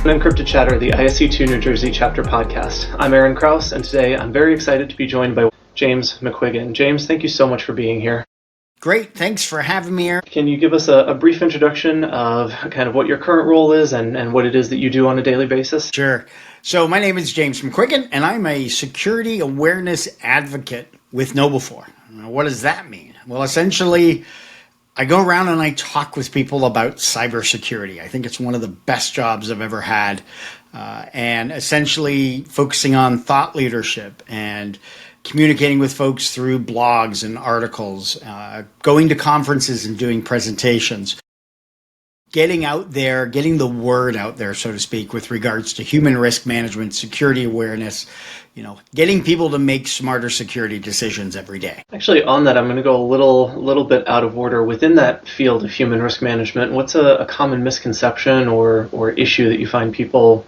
Unencrypted Chatter, the ISC2 New Jersey chapter podcast. I'm Aaron Kraus, and today I'm very excited to be joined by James McQuiggan. James, thank you so much for being here. Great, thanks for having me here. Can you give us a brief introduction of kind of what your current role is and what it is that you do on a daily basis? Sure. So my name is James McQuiggan, and I'm a security awareness advocate with KnowBe4. Now, what does that mean? Well, essentially, I go around and I talk with people about cybersecurity. I think it's one of the best jobs I've ever had, and essentially focusing on thought leadership and communicating with folks through blogs and articles, going to conferences and doing presentations, getting out there, getting the word out there, so to speak, with regards to human risk management, security awareness, getting people to make smarter security decisions every day. Actually, on that, I'm going to go a little bit out of order. Within that field of human risk management, what's a common misconception or issue that you find people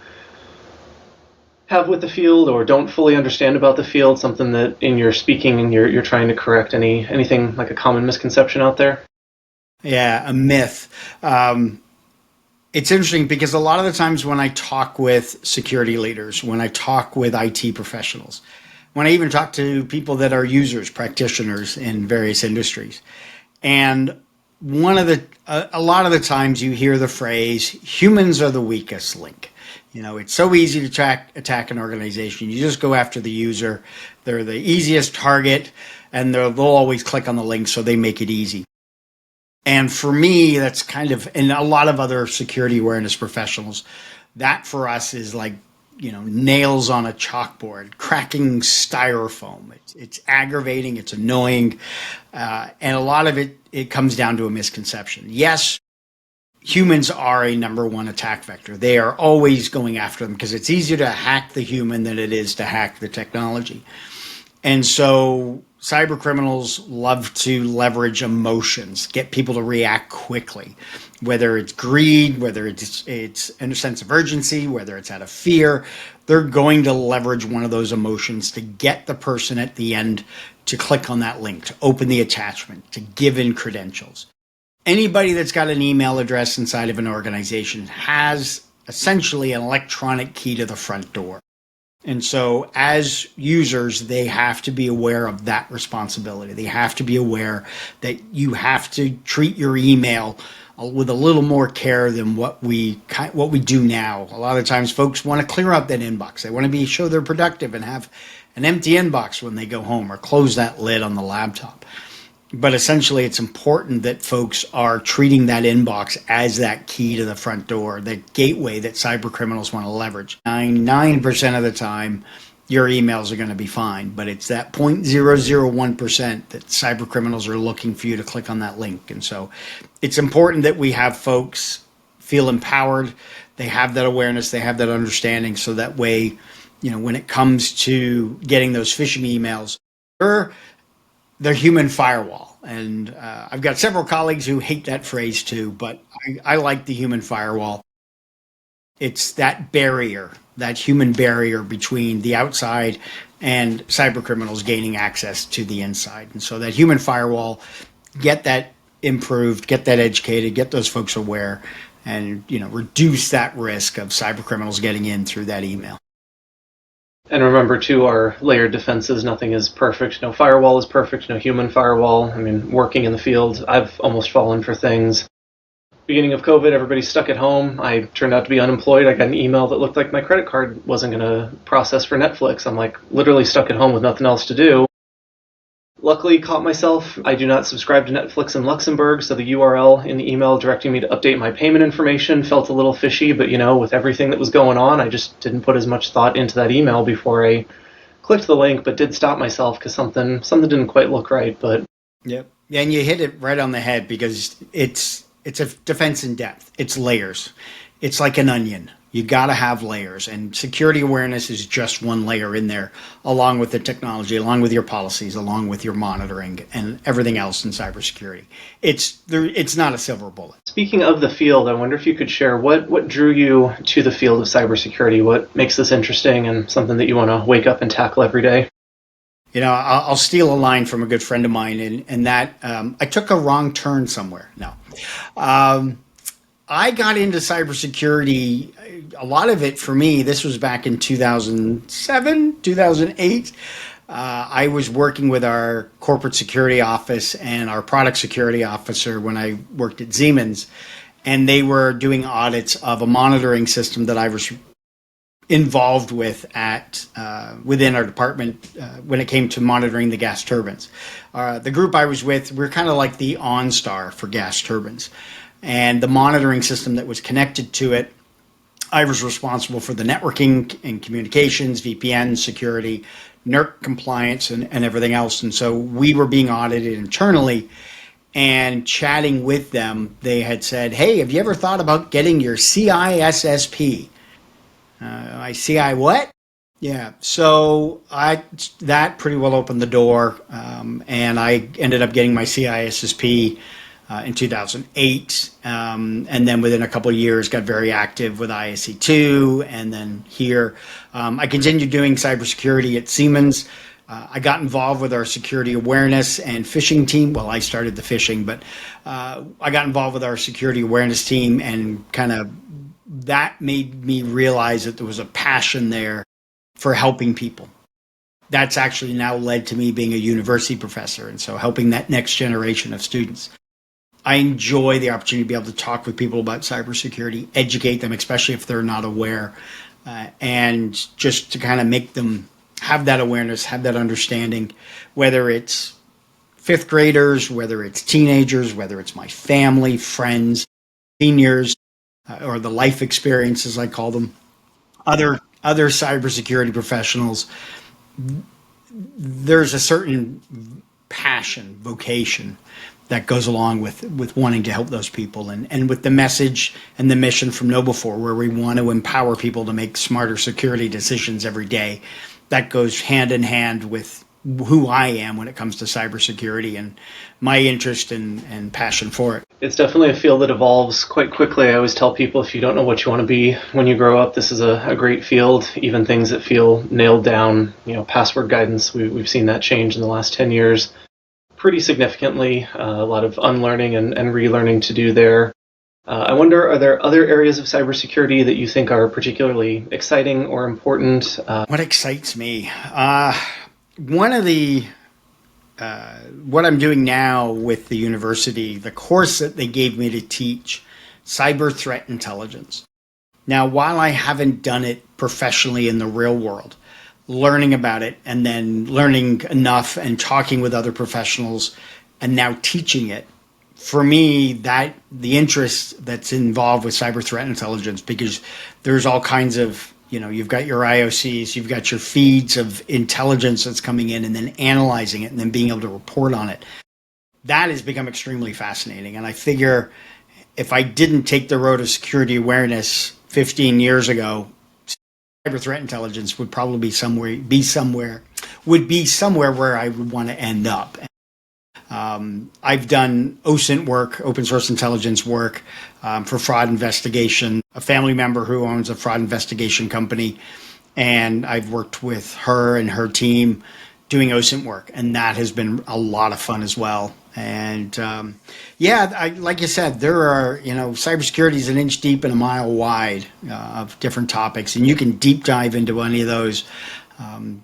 have with the field or don't fully understand about the field, something that in your speaking and you're trying to correct anything like a common misconception out there? Yeah, a myth. It's interesting because a lot of the times when I talk with security leaders, when I talk with IT professionals, when I even talk to people that are users, practitioners in various industries, and a lot of the times you hear the phrase, humans are the weakest link. It's so easy to attack an organization. You just go after the user. They're the easiest target, and they'll always click on the link, so they make it easy. And for me, that's kind of, and a lot of other security awareness professionals, that for us is like, nails on a chalkboard, cracking styrofoam. It's aggravating, it's annoying, and a lot of it comes down to a misconception. Yes, humans are a number one attack vector. They are always going after them because it's easier to hack the human than it is to hack the technology. And so cyber criminals love to leverage emotions, get people to react quickly, whether it's greed, whether it's in a sense of urgency, whether it's out of fear. They're going to leverage one of those emotions to get the person at the end to click on that link, to open the attachment, to give in credentials. Anybody that's got an email address inside of an organization has essentially an electronic key to the front door. And so as users, they have to be aware of that responsibility. They have to be aware that you have to treat your email with a little more care than what we do now. A lot of times folks want to clear out that inbox. They want to be sure they're productive and have an empty inbox when they go home or close that lid on the laptop. But essentially, it's important that folks are treating that inbox as that key to the front door, that gateway that cyber criminals want to leverage. 99% of the time, your emails are going to be fine, but it's that 0.001% that cyber criminals are looking for you to click on that link. And so it's important that we have folks feel empowered, they have that awareness, they have that understanding, so that way, when it comes to getting those phishing emails, they're human firewall. And I've got several colleagues who hate that phrase too, but I like the human firewall. It's that barrier, that human barrier between the outside and cyber criminals gaining access to the inside. And so that human firewall, get that improved, get that educated, get those folks aware, and reduce that risk of cyber criminals getting in through that email. And remember, too, our layered defenses, nothing is perfect. No firewall is perfect, no human firewall. I mean, working in the field, I've almost fallen for things. Beginning of COVID, everybody's stuck at home. I turned out to be unemployed. I got an email that looked like my credit card wasn't going to process for Netflix. I'm like literally stuck at home with nothing else to do. Luckily, caught myself. I do not subscribe to Netflix in Luxembourg, so the URL in the email directing me to update my payment information felt a little fishy, but with everything that was going on, I just didn't put as much thought into that email before I clicked the link, but did stop myself because something didn't quite look right. But yep. Yeah, and you hit it right on the head because it's a defense in depth. It's layers. It's like an onion. You got to have layers, and security awareness is just one layer in there, along with the technology, along with your policies, along with your monitoring and everything else in cybersecurity. It's not a silver bullet. Speaking of the field, I wonder if you could share what drew you to the field of cybersecurity, what makes this interesting and something that you want to wake up and tackle every day. I'll steal a line from a good friend of mine, and that I took a wrong turn somewhere. No. I got into cybersecurity a lot of it for me, this was back in 2007, 2008. I was working with our corporate security office and our product security officer when I worked at Siemens, and they were doing audits of a monitoring system that I was involved with within our department when it came to monitoring the gas turbines. The group I was with, we're kind of like the OnStar for gas turbines. And the monitoring system that was connected to it, I was responsible for the networking and communications, VPN, security, NERC compliance, and everything else. And so we were being audited internally, and chatting with them, they had said, hey, have you ever thought about getting your CISSP? I CI what? Yeah, so that pretty well opened the door, and I ended up getting my CISSP in 2008, and then within a couple of years got very active with ISC2, and then here. I continued doing cybersecurity at Siemens. I got involved with our security awareness and phishing team. Well, I started the phishing, but I got involved with our security awareness team, and kind of that made me realize that there was a passion there for helping people. That's actually now led to me being a university professor, and so helping that next generation of students. I enjoy the opportunity to be able to talk with people about cybersecurity, educate them, especially if they're not aware, and just to kind of make them have that awareness, have that understanding, whether it's fifth graders, whether it's teenagers, whether it's my family, friends, seniors, or the life experiences, I call them, other cybersecurity professionals. There's a certain passion, vocation that goes along with wanting to help those people, and with the message and the mission from KnowBe4, where we want to empower people to make smarter security decisions every day. That goes hand in hand with who I am when it comes to cybersecurity and my interest and passion for it. It's definitely a field that evolves quite quickly. I always tell people, if you don't know what you want to be when you grow up, this is a great field. Even things that feel nailed down, password guidance, we've seen that change in the last 10 years pretty significantly. A lot of unlearning and relearning to do there. I wonder, are there other areas of cybersecurity that you think are particularly exciting or important? What excites me? One of the what I'm doing now with the university, the course that they gave me to teach, cyber threat intelligence. Now, while I haven't done it professionally in the real world, learning about it and then learning enough and talking with other professionals and now teaching it, for me, that the interest that's involved with cyber threat intelligence, because there's all kinds of, you've got your IOCs, you've got your feeds of intelligence that's coming in and then analyzing it and then being able to report on it. That has become extremely fascinating. And I figure if I didn't take the road of security awareness 15 years ago, cyber threat intelligence would probably be somewhere where I would want to end up. I've done OSINT work, open source intelligence work, for fraud investigation, a family member who owns a fraud investigation company, and I've worked with her and her team doing OSINT work, and that has been a lot of fun as well. And like you said, there are, cybersecurity is an inch deep and a mile wide of different topics, and you can deep dive into any of those.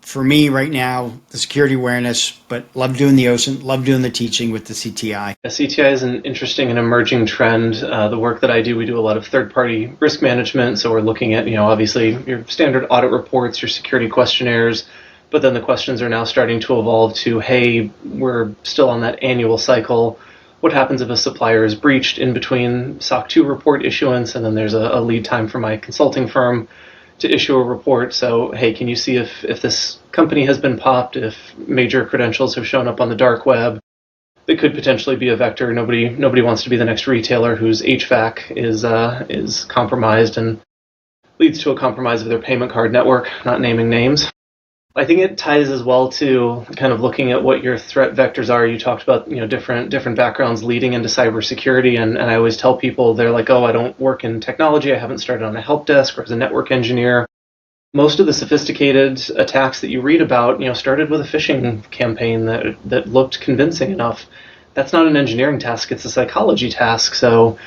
For me right now, the security awareness, but love doing the OSINT, love doing the teaching with the CTI. CTI is an interesting and emerging trend. The work that I do, we do a lot of third-party risk management. So we're looking at, obviously your standard audit reports, your security questionnaires, but then the questions are now starting to evolve to, hey, we're still on that annual cycle. What happens if a supplier is breached in between SOC 2 report issuance, and then there's a lead time for my consulting firm to issue a report? So, hey, can you see if this company has been popped, if major credentials have shown up on the dark web? It could potentially be a vector. Nobody wants to be the next retailer whose HVAC is compromised and leads to a compromise of their payment card network, not naming names. I think it ties as well to kind of looking at what your threat vectors are. You talked about, different backgrounds leading into cybersecurity, and I always tell people, they're like, oh, I don't work in technology, I haven't started on a help desk or as a network engineer. Most of the sophisticated attacks that you read about, started with a phishing campaign that looked convincing enough. That's not an engineering task, it's a psychology task. So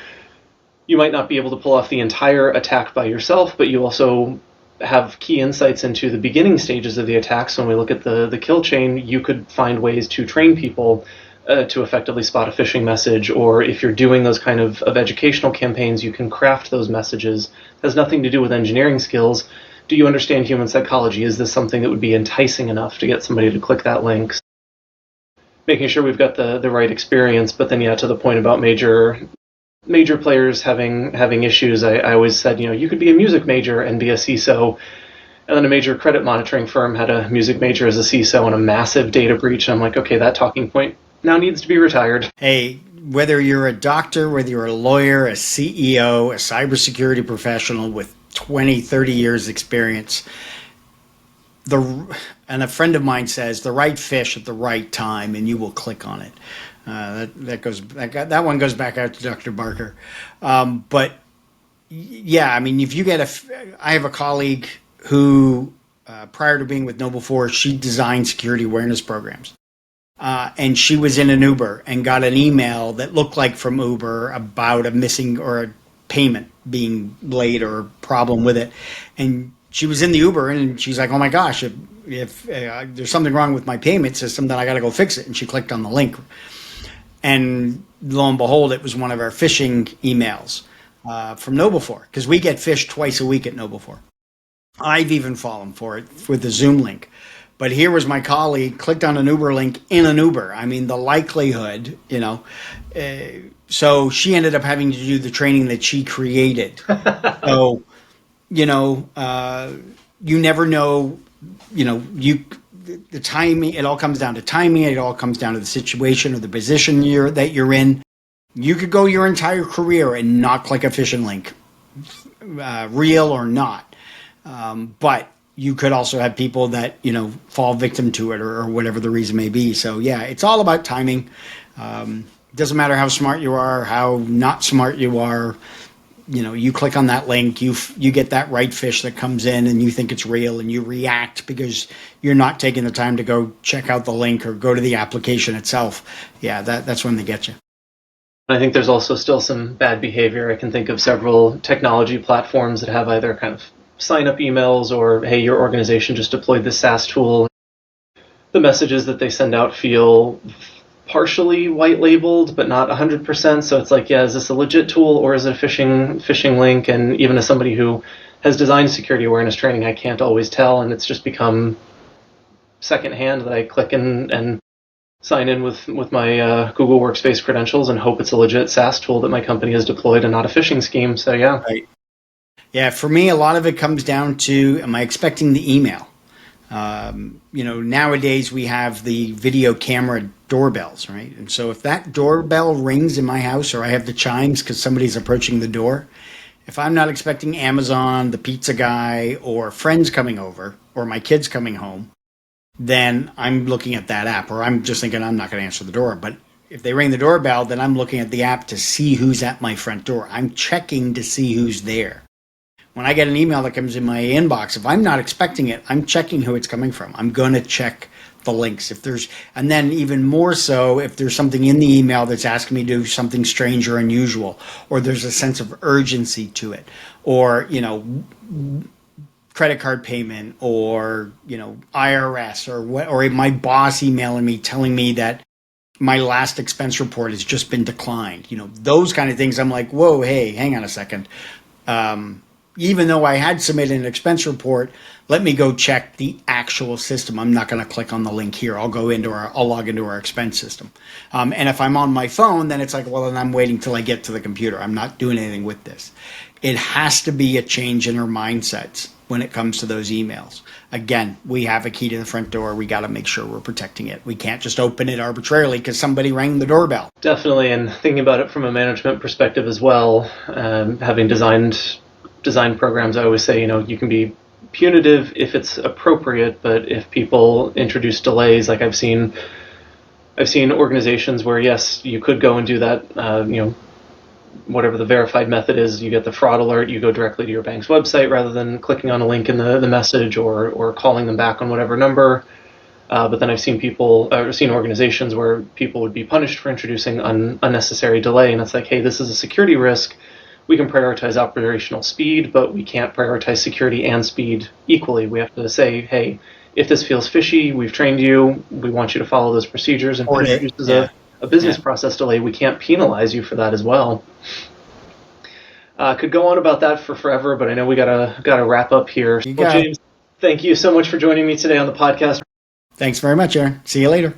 you might not be able to pull off the entire attack by yourself, but you also have key insights into the beginning stages of the attack. So when we look at the kill chain, you could find ways to train people to effectively spot a phishing message, or if you're doing those kind of educational campaigns, you can craft those messages. It has nothing to do with engineering skills. Do you understand human psychology? Is this something that would be enticing enough to get somebody to click that link? Making sure we've got the right experience, but then to the point about major players having issues, I always said, you could be a music major and be a CISO, and then a major credit monitoring firm had a music major as a CISO and a massive data breach, and I'm like, okay, that talking point now needs to be retired. Hey, whether you're a doctor, whether you're a lawyer, a CEO, a cybersecurity professional with 20, 30 years experience, and a friend of mine says the right fish at the right time and you will click on it. That one goes back out to Dr. Barker. But yeah, I mean, if you get I have a colleague who, prior to being with KnowBe4, she designed security awareness programs. And she was in an Uber and got an email that looked like from Uber about a missing or a payment being late or a problem with it. And she was in the Uber and she's like, oh my gosh, if there's something wrong with my payment system, then I got to go fix it. And she clicked on the link. And lo and behold, it was one of our phishing emails from KnowBe4, because we get phished twice a week at KnowBe4. I've even fallen for it with the Zoom link. But here was my colleague, clicked on an Uber link in an Uber. I mean, the likelihood, so she ended up having to do the training that she created. So, you never know, the timing, it all comes down to timing. It all comes down to the situation or the position that you're in. You could go your entire career and not click a phishing link, real or not. But you could also have people that, fall victim to it or whatever the reason may be. So yeah, it's all about timing. It doesn't matter how smart you are, how not smart you are. You click on that link, you get that right fish that comes in and you think it's real and you react because you're not taking the time to go check out the link or go to the application itself. Yeah, that's when they get you. I think there's also still some bad behavior. I can think of several technology platforms that have either kind of sign-up emails or, hey, your organization just deployed this SaaS tool. The messages that they send out feel partially white-labeled, but not 100%. So it's like, yeah, is this a legit tool or is it a phishing link? And even as somebody who has designed security awareness training, I can't always tell, and it's just become secondhand that I click and sign in with my Google Workspace credentials and hope it's a legit SaaS tool that my company has deployed and not a phishing scheme. So yeah. Right. Yeah, for me, a lot of it comes down to, am I expecting the email? Nowadays we have the video camera doorbells, right? And so if that doorbell rings in my house or I have the chimes because somebody's approaching the door, if I'm not expecting Amazon, the pizza guy, or friends coming over, or my kids coming home, then I'm looking at that app, or I'm just thinking I'm not going to answer the door. But if they ring the doorbell, then I'm looking at the app to see who's at my front door. I'm checking to see who's there. When I get an email that comes in my inbox, if I'm not expecting it, I'm checking who it's coming from. I'm going to check the links. And then even more so, if there's something in the email that's asking me to do something strange or unusual, or there's a sense of urgency to it, or, credit card payment, or, IRS, or my boss emailing me telling me that my last expense report has just been declined. Those kind of things. I'm like, whoa, hey, hang on a second. Even though I had submitted an expense report, let me go check the actual system. I'm not going to click on the link here. I'll log into our expense system. And if I'm on my phone, then it's like, well, then I'm waiting till I get to the computer. I'm not doing anything with this. It has to be a change in our mindsets when it comes to those emails. Again, we have a key to the front door. We got to make sure we're protecting it. We can't just open it arbitrarily because somebody rang the doorbell. Definitely, and thinking about it from a management perspective as well, having designed programs, I always say, you can be punitive if it's appropriate, but if people introduce delays, like I've seen organizations where, yes, you could go and do that, whatever the verified method is, you get the fraud alert, you go directly to your bank's website rather than clicking on a link in the message or calling them back on whatever number. But then I've seen organizations where people would be punished for introducing unnecessary delay, and it's like, hey, this is a security risk. we can prioritize operational speed, but we can't prioritize security and speed equally. We have to say, hey, if this feels fishy, we've trained you, we want you to follow those procedures, and if it introduces a business process delay, we can't penalize you for that as well. Could go on about that for forever, but I know we gotta wrap up here. Well, James, thank you so much for joining me today on the podcast. Thanks very much, Aaron. See you later.